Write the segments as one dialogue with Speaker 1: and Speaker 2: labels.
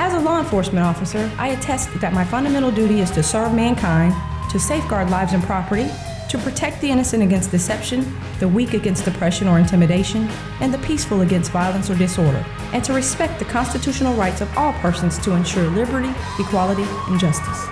Speaker 1: As a law enforcement officer, I attest that my fundamental duty is to serve mankind, to safeguard lives and property, to protect the innocent against deception, the weak against oppression or intimidation, and the peaceful against violence or disorder, and to respect the constitutional rights of all persons to ensure liberty, equality, and justice.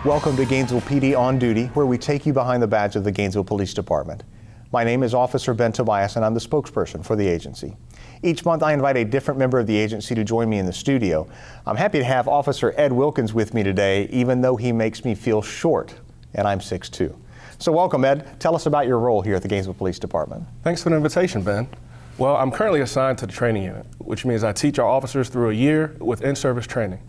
Speaker 2: Welcome to Gainesville PD On Duty, where we take you behind the badge of the Gainesville Police Department. My name is Officer Ben Tobias, and I'm the spokesperson for the agency. Each month, I invite a different member of the agency to join me in the studio. I'm happy to have Officer Ed Wilkins with me today, even though he makes me feel short, and I'm 6'2". So welcome, Ed. Tell us about your role here at the Gainesville Police Department.
Speaker 3: Thanks for the invitation, Ben. Well, I'm currently assigned to the training unit, which means I teach our officers through a year with in-service training,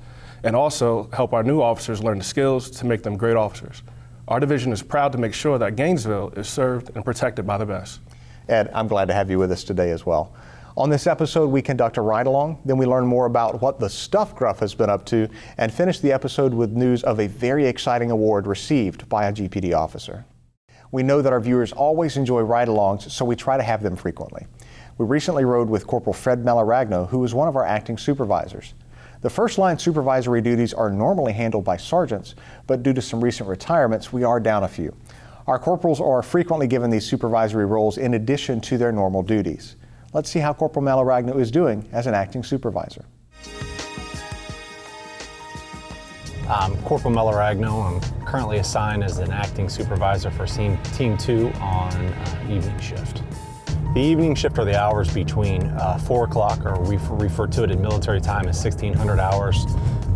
Speaker 3: and also help our new officers learn the skills to make them great officers. Our division is proud to make sure that Gainesville is served and protected by the best.
Speaker 2: Ed, I'm glad to have you with us today as well. On this episode, we conduct a ride-along, then we learn more about what the Stuff Gruff has been up to, and finish the episode with news of a very exciting award received by a GPD officer. We know that our viewers always enjoy ride-alongs, so we try to have them frequently. We recently rode with Corporal Fred Malaragno, who is one of our acting supervisors. The first-line supervisory duties are normally handled by sergeants, but due to some recent retirements, we are down a few. Our corporals are frequently given these supervisory roles in addition to their normal duties. Let's see how Corporal Malaragno is doing as an acting supervisor.
Speaker 4: I'm Corporal Malaragno. I'm currently assigned as an acting supervisor for Team 2 on evening shift. The evening shift are the hours between 4 o'clock, or we refer to it in military time as 1600 hours,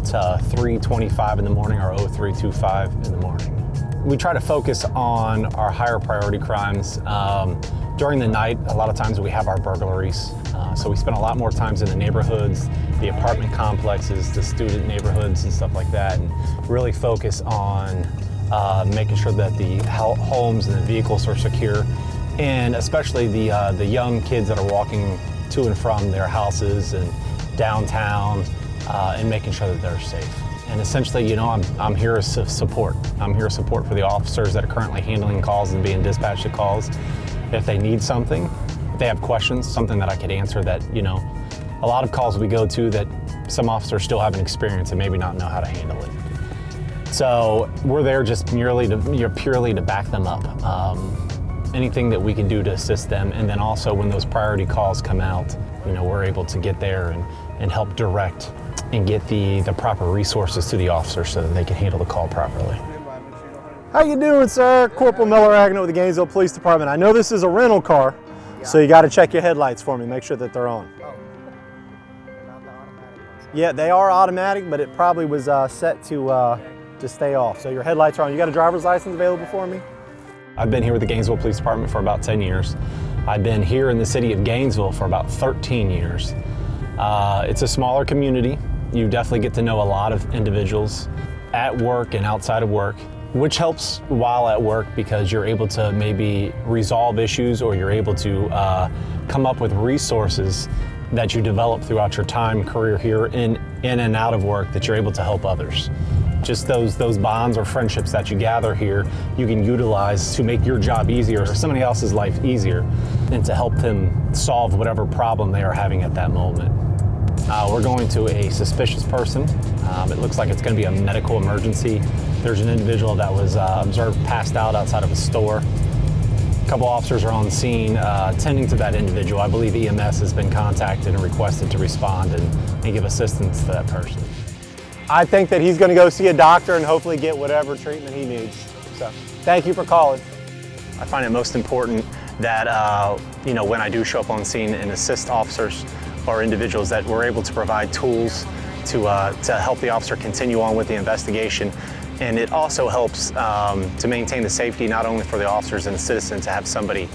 Speaker 4: to 3:25 in the morning, or 0325 in the morning. We try to focus on our higher priority crimes. During the night, a lot of times we have our burglaries. So we spend a lot more times in the neighborhoods, the apartment complexes, the student neighborhoods and stuff like that, and really focus on making sure that the homes and the vehicles are secure, and especially the young kids that are walking to and from their houses and downtown, and making sure that they're safe. And essentially, you know, I'm here as support. I'm here as support for the officers that are currently handling calls and being dispatched to calls. If they need something, if they have questions, something that I could answer that, you know, a lot of calls we go to that some officers still haven't experienced and maybe not know how to handle it. So we're there just purely to back them up. Anything that we can do to assist them, and then also when those priority calls come out, you know, we're able to get there and help direct and get the proper resources to the officers so that they can handle the call properly.
Speaker 5: How you doing, sir? Corporal Malaragno with the Gainesville Police Department. I know this is a rental car, so you got to check your headlights for me, make sure that they're on. Yeah, they are automatic, but it probably was set to stay off. So your headlights are on. You got a driver's license available for me?
Speaker 4: I've been here with the Gainesville Police Department for about 10 years. I've been here in the city of Gainesville for about 13 years. It's a smaller community. You definitely get to know a lot of individuals at work and outside of work, which helps while at work because you're able to maybe resolve issues, or you're able to come up with resources that you develop throughout your career here in and out of work, that you're able to help others. Just those bonds or friendships that you gather here, you can utilize to make your job easier, or somebody else's life easier, and to help them solve whatever problem they are having at that moment. We're going to a suspicious person. It looks like it's going to be a medical emergency. There's an individual that was observed passed out outside of a store. A couple officers are on scene tending to that individual. I believe EMS has been contacted and requested to respond and give assistance to that person.
Speaker 5: I think that he's going to go see a doctor and hopefully get whatever treatment he needs. So, thank you for calling.
Speaker 4: I find it most important that, you know, when I do show up on scene and assist officers or individuals, that we're able to provide tools to help the officer continue on with the investigation. And it also helps to maintain the safety, not only for the officers and the citizen, to have somebody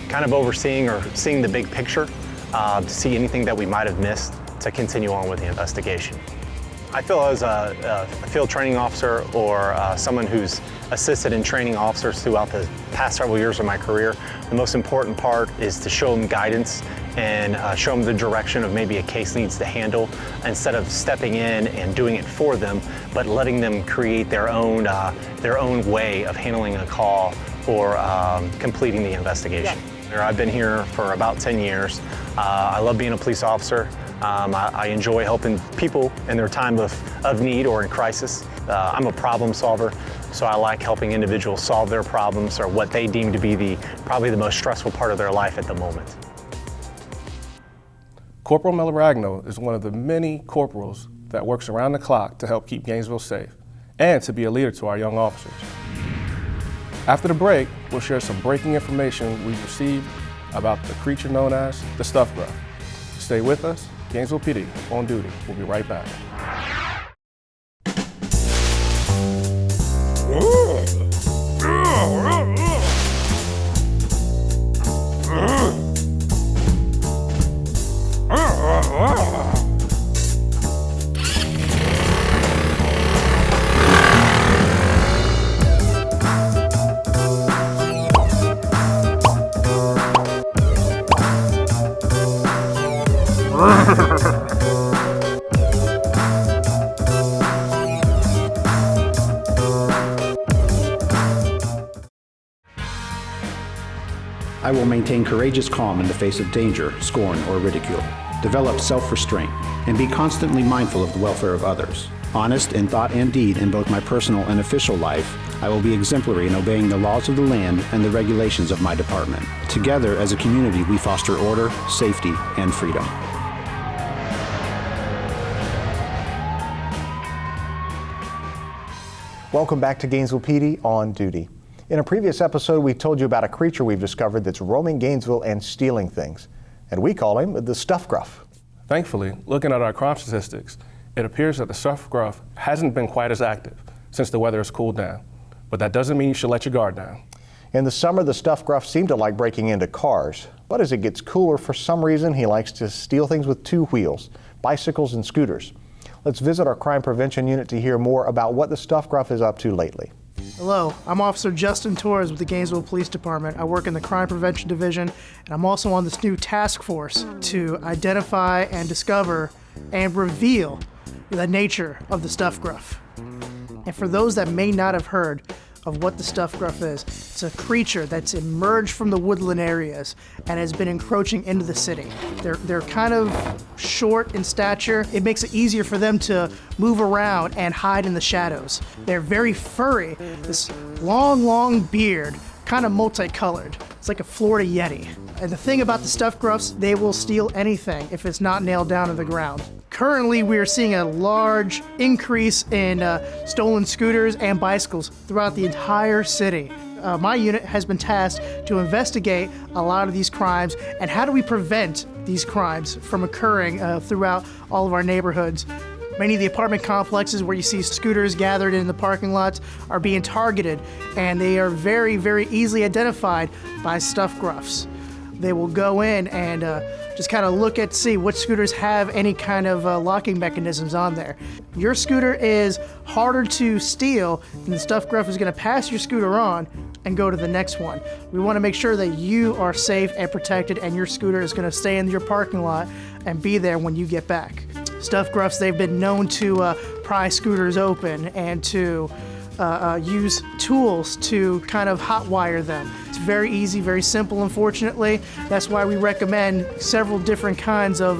Speaker 4: kind of overseeing or seeing the big picture, to see anything that we might have missed, to continue on with the investigation. I feel as a field training officer, or someone who's assisted in training officers throughout the past several years of my career, the most important part is to show them guidance and show them the direction of maybe a case needs to handle, instead of stepping in and doing it for them, but letting them create their own way of handling a call or completing the investigation. I've been here for about 10 years. I love being a police officer. I enjoy helping people in their time of need or in crisis. I'm a problem solver, so I like helping individuals solve their problems or what they deem to be probably the most stressful part of their life at the moment.
Speaker 3: Corporal Melaragno is one of the many corporals that works around the clock to help keep Gainesville safe and to be a leader to our young officers. After the break, we'll share some breaking information we've received about the creature known as the Stuff Gruff. Stay with us. Gainesville PD on duty. We'll be right back.
Speaker 6: I will maintain courageous calm in the face of danger, scorn, or ridicule, develop self-restraint, and be constantly mindful of the welfare of others. Honest in thought and deed in both my personal and official life, I will be exemplary in obeying the laws of the land and the regulations of my department. Together, as a community, we foster order, safety, and freedom.
Speaker 2: Welcome back to Gainesville PD on duty. In a previous episode, we told you about a creature we've discovered that's roaming Gainesville and stealing things. And we call him the Stuff Gruff.
Speaker 3: Thankfully, looking at our crime statistics, it appears that the Stuff Gruff hasn't been quite as active since the weather has cooled down. But that doesn't mean you should let your guard down.
Speaker 2: In the summer, the Stuff Gruff seemed to like breaking into cars. But as it gets cooler, for some reason, he likes to steal things with two wheels, bicycles and scooters. Let's visit our crime prevention unit to hear more about what the Stuff Gruff is up to lately.
Speaker 7: Hello, I'm Officer Justin Torres with the Gainesville Police Department. I work in the Crime Prevention Division, and I'm also on this new task force to identify and discover and reveal the nature of the Stuff Gruff. And for those that may not have heard of what the Stuff Gruff is, it's a creature that's emerged from the woodland areas and has been encroaching into the city. They're kind of short in stature. It makes it easier for them to move around and hide in the shadows. They're very furry, this long beard, kind of multicolored. It's like a Florida Yeti. And the thing about the Stuff Gruffs, they will steal anything if it's not nailed down to the ground. Currently, we are seeing a large increase in stolen scooters and bicycles throughout the entire city. My unit has been tasked to investigate a lot of these crimes and how do we prevent these crimes from occurring throughout all of our neighborhoods. Many of the apartment complexes where you see scooters gathered in the parking lots are being targeted, and they are very, very easily identified by Stuff Gruffs. They will go in and just kind of look at, see what scooters have any kind of locking mechanisms on there. Your scooter is harder to steal, and the Stuff Gruff is going to pass your scooter on and go to the next one. We want to make sure that you are safe and protected, and your scooter is going to stay in your parking lot and be there when you get back. Stuff Gruffs, they've been known to pry scooters open and to use tools to kind of hotwire them. It's very easy, very simple, unfortunately. That's why we recommend several different kinds of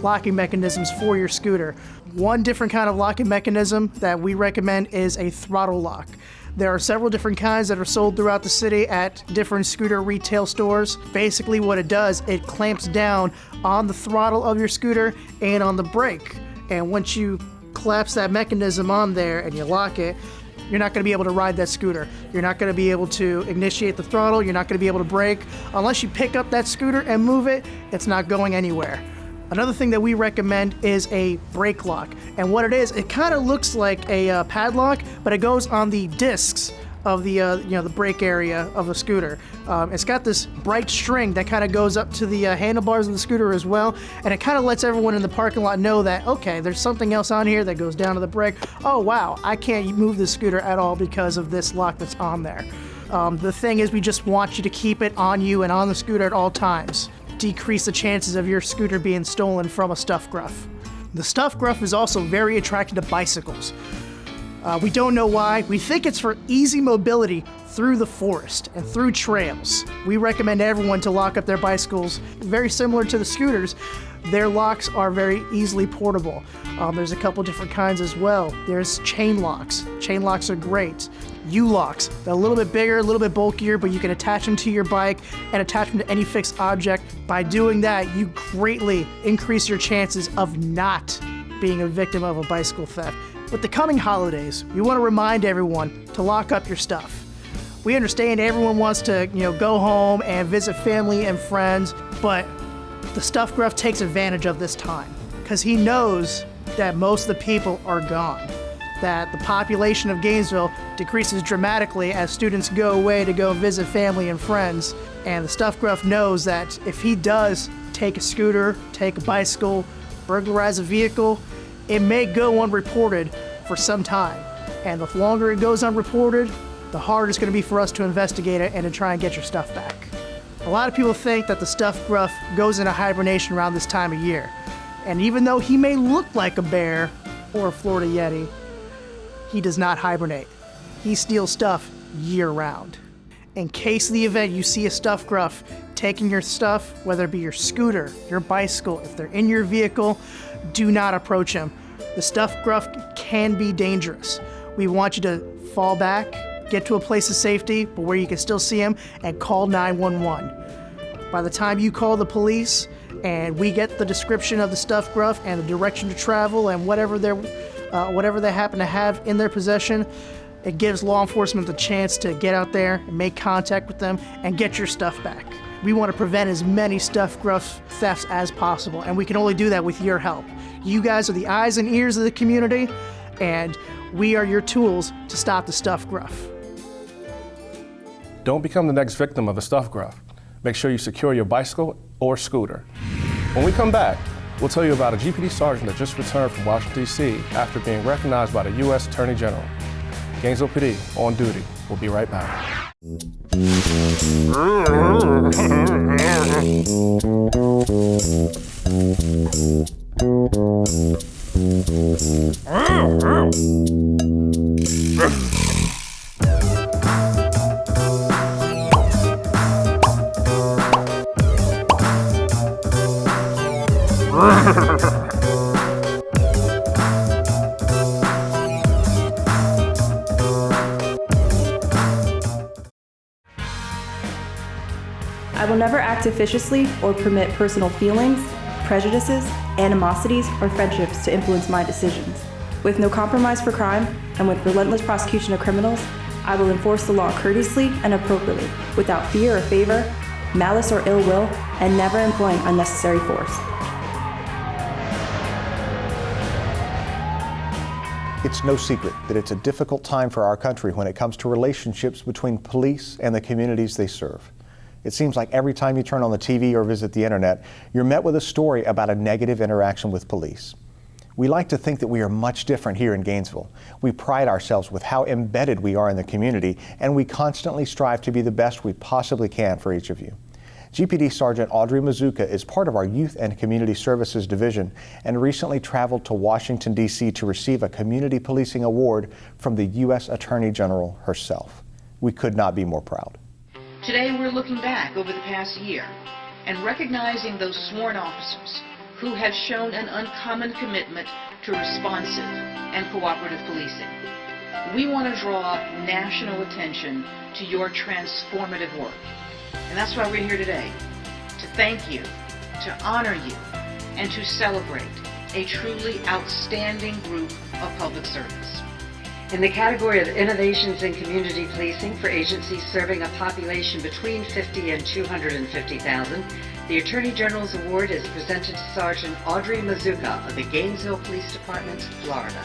Speaker 7: locking mechanisms for your scooter. One different kind of locking mechanism that we recommend is a throttle lock. There are several different kinds that are sold throughout the city at different scooter retail stores. Basically what it does, it clamps down on the throttle of your scooter and on the brake. And once you collapse that mechanism on there and you lock it, you're not going to be able to ride that scooter. You're not going to be able to initiate the throttle. You're not going to be able to brake. Unless you pick up that scooter and move it, it's not going anywhere. Another thing that we recommend is a brake lock. And what it is, it kind of looks like a padlock, but it goes on the discs of the the brake area of the scooter. It's got this bright string that kind of goes up to the handlebars of the scooter as well, and it kind of lets everyone in the parking lot know that, okay, there's something else on here that goes down to the brake. Oh wow, I can't move this scooter at all because of this lock that's on there. The thing is, we just want you to keep it on you and on the scooter at all times. Decrease the chances of your scooter being stolen from a Stuff Gruff. The Stuff Gruff is also very attracted to bicycles. We don't know why. We think it's for easy mobility through the forest and through trails. We recommend everyone to lock up their bicycles. Very similar to the scooters, their locks are very easily portable. There's a couple different kinds as well. There's chain locks. Chain locks are great. U-locks, they're a little bit bigger, a little bit bulkier, but you can attach them to your bike and attach them to any fixed object. By doing that, you greatly increase your chances of not being a victim of a bicycle theft. With the coming holidays, we want to remind everyone to lock up your stuff. We understand everyone wants to, go home and visit family and friends, but the Stuff Gruff takes advantage of this time because he knows that most of the people are gone, that the population of Gainesville decreases dramatically as students go away to go visit family and friends, and the Stuff Gruff knows that if he does take a scooter, take a bicycle, burglarize a vehicle, it may go unreported for some time, and the longer it goes unreported, the harder it's going to be for us to investigate it and to try and get your stuff back. A lot of people think that the Stuff Gruff goes into hibernation around this time of year. And even though he may look like a bear or a Florida Yeti, he does not hibernate. He steals stuff year-round. In case of the event you see a Stuff Gruff taking your stuff, whether it be your scooter, your bicycle, if they're in your vehicle, do not approach him. The Stuff Gruff can be dangerous. We want you to fall back, get to a place of safety, but where you can still see him, and call 911. By the time you call the police and we get the description of the Stuff Gruff and the direction to travel and whatever they happen to have in their possession, it gives law enforcement the chance to get out there and make contact with them and get your stuff back. We want to prevent as many Stuff Gruff thefts as possible, and we can only do that with your help. You guys are the eyes and ears of the community, and we are your tools to stop the Stuff Gruff.
Speaker 3: Don't become the next victim of the Stuff Gruff. Make sure you secure your bicycle or scooter. When we come back, we'll tell you about a GPD Sergeant that just returned from Washington, D.C. after being recognized by the U.S. Attorney General. Gainesville PD, on duty. We'll be right back.
Speaker 1: I will never act officiously or permit personal feelings, prejudices, animosities, or friendships to influence my decisions. With no compromise for crime and with relentless prosecution of criminals, I will enforce the law courteously and appropriately, without fear or favor, malice or ill will, and never employing unnecessary force.
Speaker 2: It's no secret that it's a difficult time for our country when it comes to relationships between police and the communities they serve. It seems like every time you turn on the TV or visit the internet, you're met with a story about a negative interaction with police. We like to think that we are much different here in Gainesville. We pride ourselves with how embedded we are in the community, and we constantly strive to be the best we possibly can for each of you. GPD Sergeant Audrey Mazuka is part of our Youth and Community Services Division and recently traveled to Washington, D.C. to receive a Community Policing Award from the U.S. Attorney General herself. We could not be more proud.
Speaker 8: Today we're looking back over the past year and recognizing those sworn officers who have shown an uncommon commitment to responsive and cooperative policing. We want to draw national attention to your transformative work. And that's why we're here today, to thank you, to honor you, and to celebrate a truly outstanding group of public servants.
Speaker 9: In the category of innovations in community policing for agencies serving a population between 50 and 250,000, the Attorney General's Award is presented to Sergeant Audrey Mazuka of the Gainesville Police Department, Florida.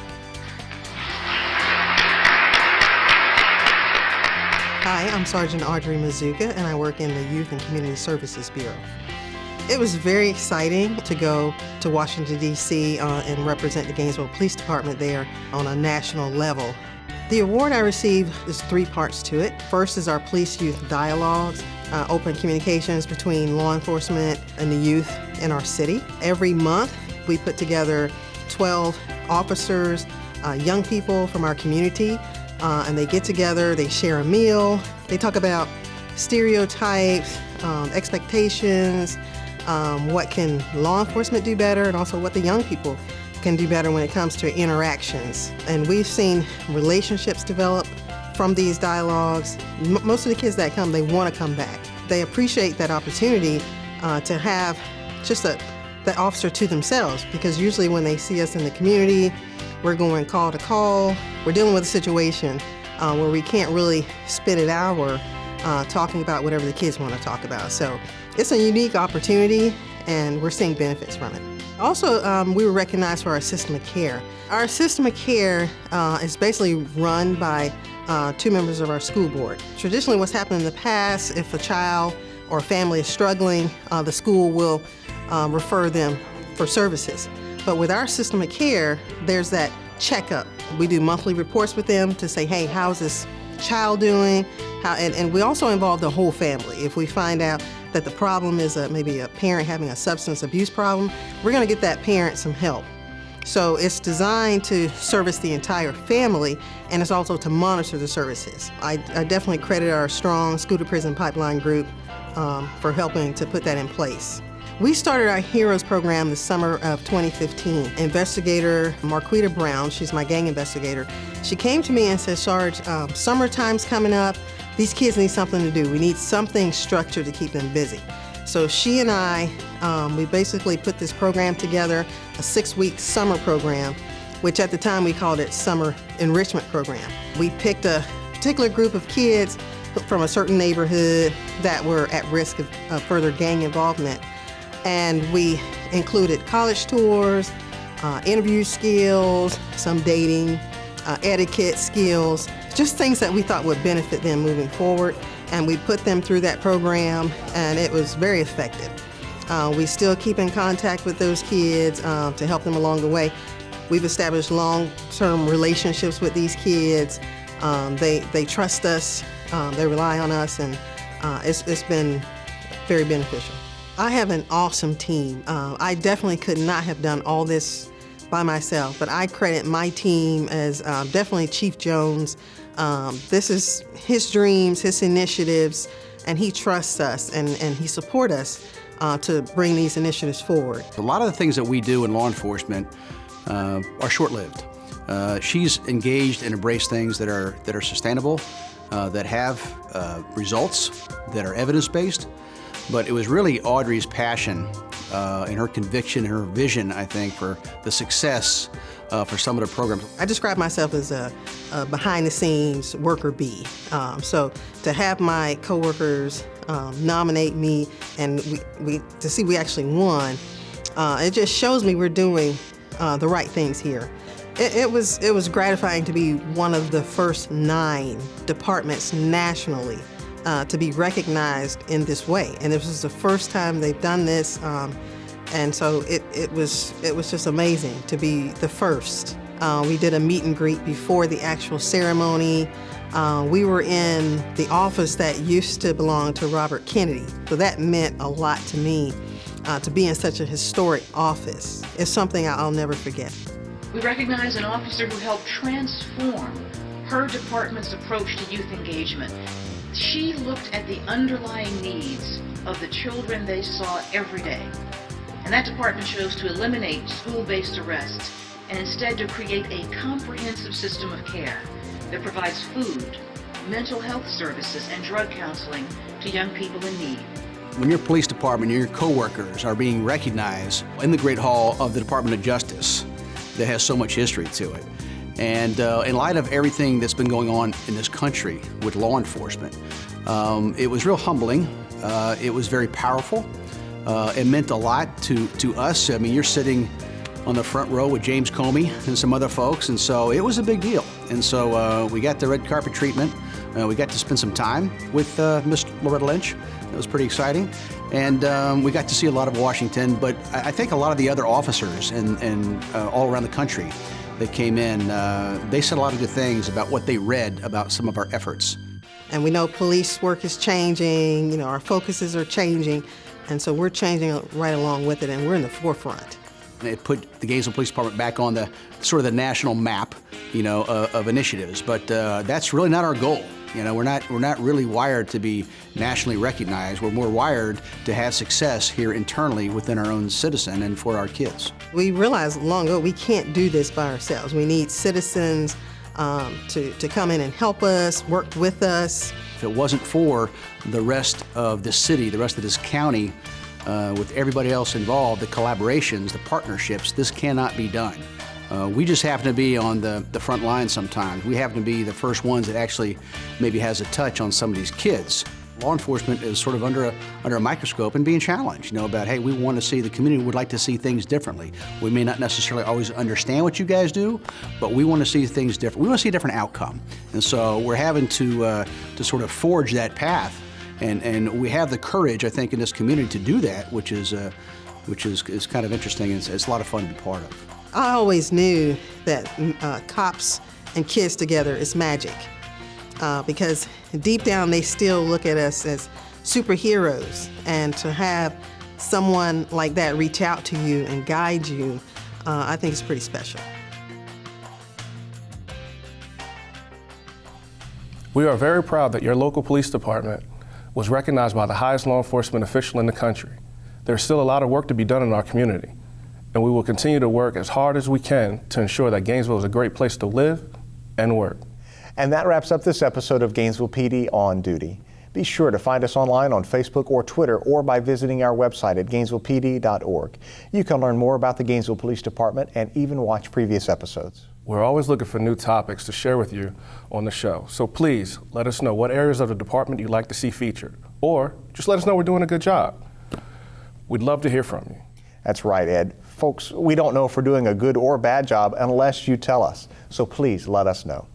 Speaker 10: Hi, I'm Sergeant Audrey Mazuka, and I work in the Youth and Community Services Bureau. It was very exciting to go to Washington, D.C. And represent the Gainesville Police Department there on a national level. The award I received is 3 parts to it. First is our police-youth dialogues, open communications between law enforcement and the youth in our city. Every month, we put together 12 officers, young people from our community, and they get together, they share a meal, They talk about stereotypes, expectations, what can law enforcement do better, and also what the young people can do better when it comes to interactions. And we've seen relationships develop from these dialogues. Most of the kids that come, they want to come back. They appreciate that opportunity to have just that officer to themselves, because usually when they see us in the community, we're going call to call. We're dealing with a situation where we can't really spit it out or talking about whatever the kids want to talk about. So it's a unique opportunity, and we're seeing benefits from it. Also, we were recognized for our system of care. Our system of care is basically run by 2 members of our school board. Traditionally, what's happened in the past, if a child or a family is struggling, the school will refer them for services. But with our system of care, there's that checkup. We do monthly reports with them to say, hey, how's this child doing? And we also involve the whole family. If we find out that the problem is maybe a parent having a substance abuse problem, we're going to get that parent some help. So it's designed to service the entire family, and it's also to monitor the services. I definitely credit our strong school to prison pipeline group for helping to put that in place. We started our HEROES program the summer of 2015. Investigator Marquita Brown, she's my gang investigator, she came to me and said, Sarge, summertime's coming up. These kids need something to do. We need something structured to keep them busy. So she and I, we basically put this program together, a 6-week summer program, which at the time we called it Summer Enrichment Program. We picked a particular group of kids from a certain neighborhood that were at risk of further gang involvement. And we included college tours, interview skills, some dating, etiquette skills, just things that we thought would benefit them moving forward. And we put them through that program, and it was very effective. We still keep in contact with those kids to help them along the way. We've established long-term relationships with these kids. They trust us, they rely on us, and it's been very beneficial. I have an awesome team. I definitely could not have done all this by myself, but I credit my team as definitely Chief Jones. This is his dreams, his initiatives, and he trusts us and he supports us to bring these initiatives forward.
Speaker 11: A lot of the things that we do in law enforcement are short-lived. She's engaged and embraced things that are sustainable, that have results, that are evidence-based. But it was really Audrey's passion and her conviction and her vision, I think, for the success for some of the programs.
Speaker 10: I describe myself as a behind-the-scenes worker bee. So to have my coworkers nominate me and to see we actually won, it just shows me we're doing the right things here. It was gratifying to be one of the first 9 departments nationally to be recognized in this way, and this was the first time they've done this, and so it was just amazing to be the first. We did a meet and greet before the actual ceremony. We were in the office that used to belong to Robert Kennedy, so that meant a lot to me to be in such a historic office. It's something I'll never forget.
Speaker 8: We recognize an officer who helped transform her department's approach to youth engagement. She looked at the underlying needs of the children they saw every day. And that department chose to eliminate school-based arrests and instead to create a comprehensive system of care that provides food, mental health services, and drug counseling to young people in need.
Speaker 11: When your police department and your coworkers are being recognized in the Great Hall of the Department of Justice that has so much history to it, and in light of everything that's been going on in this country with law enforcement, it was real humbling. It was very powerful. It meant a lot to us. I mean, you're sitting on the front row with James Comey and some other folks, and so it was a big deal. And so we got the red carpet treatment. We got to spend some time with Miss Loretta Lynch. It was pretty exciting. And we got to see a lot of Washington, but I think a lot of the other officers and all around the country that came in, they said a lot of good things about what they read about some of our efforts.
Speaker 10: And we know police work is changing, you know, our focuses are changing, and so we're changing right along with it, and we're in the forefront.
Speaker 11: It put the Gainesville Police Department back on the sort of the national map, you know, of initiatives, but that's really not our goal. You know, we're not really wired to be nationally recognized. We're more wired to have success here internally within our own citizen and for our kids.
Speaker 10: We realized long ago we can't do this by ourselves. We need citizens to come in and help us, work with us.
Speaker 11: If it wasn't for the rest of the city, the rest of this county, with everybody else involved, the collaborations, the partnerships, this cannot be done. We just happen to be on the front line sometimes. We happen to be the first ones that actually maybe has a touch on some of these kids. Law enforcement is sort of under a microscope and being challenged, you know, about, hey, we want to see, the community would like to see things differently. We may not necessarily always understand what you guys do, but we want to see things different. We want to see a different outcome. And so we're having to sort of forge that path. And we have the courage, I think, in this community to do that, which is kind of interesting, and it's a lot of fun to be part of.
Speaker 10: I always knew that cops and kids together is magic, because deep down they still look at us as superheroes, and to have someone like that reach out to you and guide you, I think is pretty special.
Speaker 3: We are very proud that your local police department was recognized by the highest law enforcement official in the country. There's still a lot of work to be done in our community, and we will continue to work as hard as we can to ensure that Gainesville is a great place to live and work.
Speaker 2: And that wraps up this episode of Gainesville PD On Duty. Be sure to find us online on Facebook or Twitter, or by visiting our website at gainesvillepd.org. You can learn more about the Gainesville Police Department and even watch previous episodes.
Speaker 3: We're always looking for new topics to share with you on the show. So please let us know what areas of the department you'd like to see featured, or just let us know we're doing a good job. We'd love to hear from you.
Speaker 2: That's right, Ed. Folks, we don't know if we're doing a good or bad job unless you tell us. So please let us know.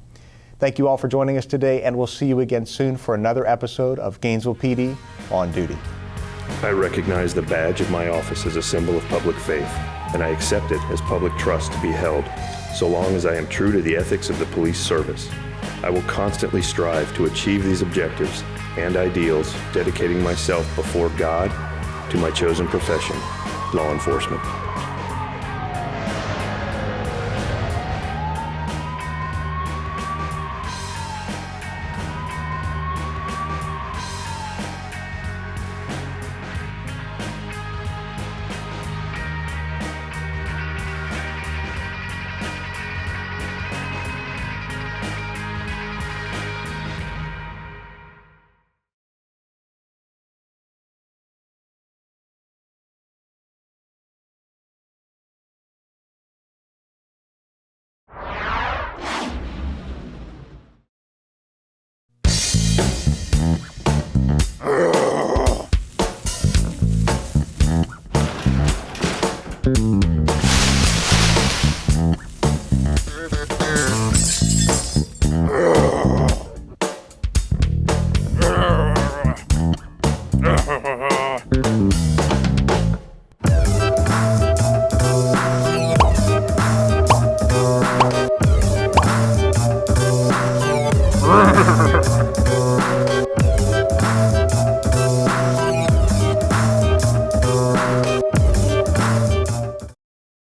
Speaker 2: Thank you all for joining us today, and we'll see you again soon for another episode of Gainesville PD On Duty.
Speaker 12: I recognize the badge of my office as a symbol of public faith, and I accept it as public trust to be held, so long as I am true to the ethics of the police service. I will constantly strive to achieve these objectives and ideals, dedicating myself before God to my chosen profession, law enforcement.